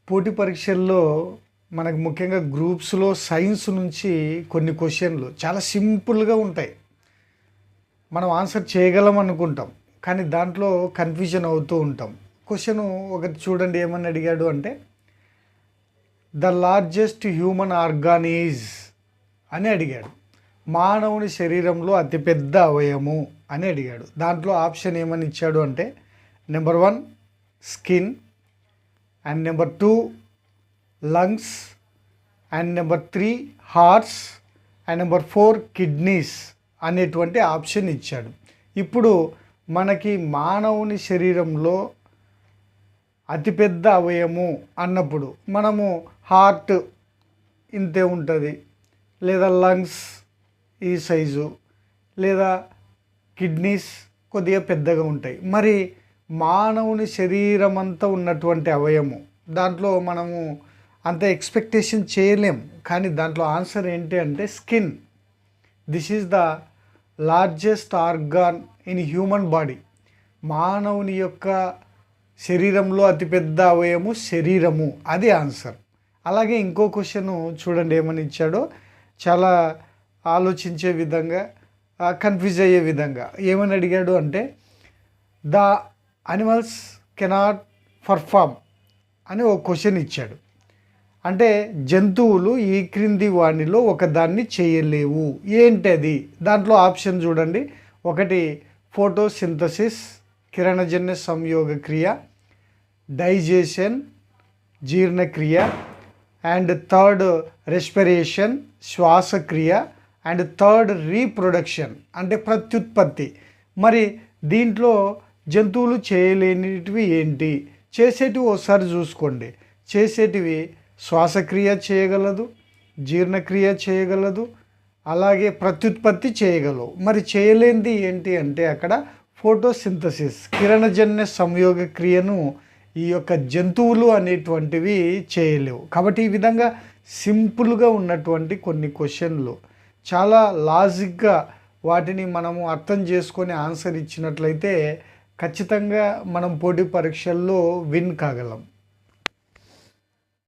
పోటీ పరీక్షల్లో మనకు ముఖ్యంగా గ్రూప్స్లో సైన్స్ నుంచి కొన్ని క్వశ్చన్లు చాలా సింపుల్గా ఉంటాయి. మనం ఆన్సర్ చేయగలం అనుకుంటాం, కానీ దాంట్లో కన్ఫ్యూజన్ అవుతూ ఉంటాం. క్వశ్చన్ ఒకటి చూడండి, ఏమని అడిగాడు అంటే the largest human organ is అని అడిగాడు. మానవుని శరీరంలో అతిపెద్ద అవయము అని అడిగాడు. దాంట్లో ఆప్షన్ ఏమని ఇచ్చాడు అంటే number 1 skin, and number 2 lungs, and number 3 hearts, and number 4 kidneys అనేటువంటి ఆప్షన్ ఇచ్చాడు. ఇప్పుడు మనకి మానవుని శరీరంలో అతిపెద్ద అవయము అన్నప్పుడు మనము హార్ట్ ఇంతే ఉంటుంది, లేదా లంగ్స్ ఈ సైజు, లేదా కిడ్నీస్ కొద్దిగా పెద్దగా ఉంటాయి. మరి మానవుని శరీరం అంతా ఉన్నటువంటి అవయము దాంట్లో మనము అంత ఎక్స్పెక్టేషన్ చేయలేం, కానీ దాంట్లో ఆన్సర్ ఏంటి అంటే skin. This is the largest organ in human body. మానవుని యొక్క శరీరంలో అతిపెద్ద అవయము శరీరము, అది ఆన్సర్. అలాగే ఇంకో క్వశ్చన్ చూడండి ఏమని ఇచ్చాడో, చాలా ఆలోచించే విధంగా, కన్ఫ్యూజ్ అయ్యే విధంగా. ఏమని అడిగాడు అంటే ద అనిమల్స్ కెనాట్ పర్ఫామ్ అని ఒక క్వశ్చన్ ఇచ్చాడు. అంటే జంతువులు ఈ క్రింది వానిలో ఒకదాన్ని చేయలేవు, ఏంటది? దాంట్లో ఆప్షన్ చూడండి. 1 ఫోటోసింథసిస్ కిరణజన్య సంయోగ క్రియ, డైజెషన్ జీర్ణక్రియ, అండ్ 3rd రెస్పిరేషన్ శ్వాసక్రియ, అండ్ 3rd రీప్రొడక్షన్ అంటే ప్రత్యుత్పత్తి. మరి దీంట్లో జంతువులు చేయలేనిటివి ఏంటి? చేసేటివి ఒకసారి చూసుకోండి. చేసేటివి శ్వాసక్రియ చేయగలదు, జీర్ణక్రియ చేయగలదు, అలాగే ప్రత్యుత్పత్తి చేయగలవు. మరి చేయలేనిది ఏంటి అంటే అక్కడ ఫోటోసింథసిస్ కిరణజన్య సంయోగ క్రియను ఈ యొక్క జంతువులు అనేటువంటివి చేయలేవు. కాబట్టి ఈ విధంగా సింపుల్గా ఉన్నటువంటి కొన్ని క్వశ్చన్లు చాలా లాజిక్గా వాటిని మనము అర్థం చేసుకొని ఆన్సర్ ఇచ్చినట్లయితే ఖచ్చితంగా మనం పోటీ పరీక్షల్లో విన్ కాగలం.